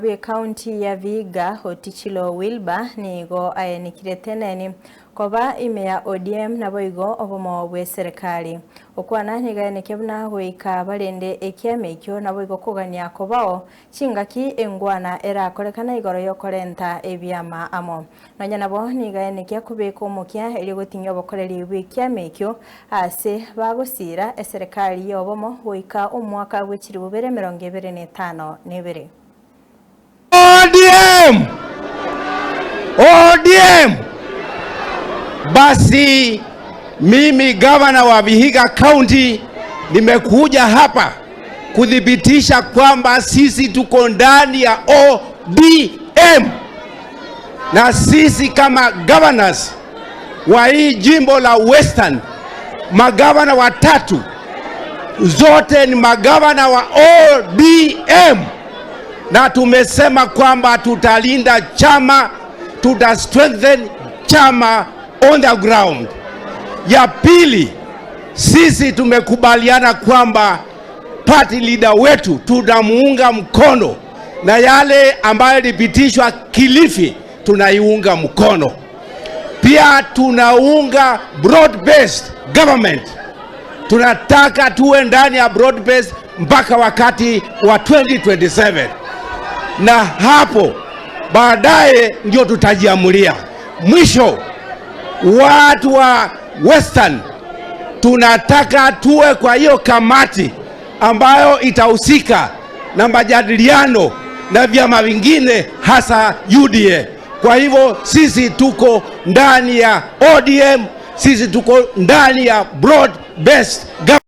Be county ya Vihiga Otichilo Wilba nigo ayenikire teneni koba ime ya ODM naboigo obomo bwe serikali okwana nigayeneke buna goika balende ekiame ekyo naboigo kugania kobao chingaki engwana era kolekana igoro yokorenta ebyama amo nanya nabo nigayeneke kubeka omukia eli gotinyo obokoreri bw'ikiame ekyo ase bagosira eserikali yobomo goika omwaka bw'ekiri 2025 nebere. ODM! ODM! Basi mimi gavana wa Vihiga County nimekuja hapa kudhibitisha kwamba sisi tuko ndani ya ODM. Na sisi kama governors wa hii jimbo la Western, magavana watatu zote ni magavana wa ODM. Na tumesema kwamba tutalinda chama, strengthen chama on the ground. Ya pili, sisi tumekubaliana kwamba party leader wetu tunamuunga mkono na yale ambayo ilipitishwa Kilifi tunaiunga mkono. Pia tunaunga broad-based government. Tunataka tuwe ndani ya broad-based mpaka wakati wa 2027. Na hapo baadaye ndio tutajiamulia. Mwisho, watu wa Western tunataka tuwe kwa hiyo kamati ambayo itahusika na majadiliano na vyama vingine hasa UDA. Kwa hivyo sisi tuko ndani ya ODM, sisi tuko ndani ya broad based government.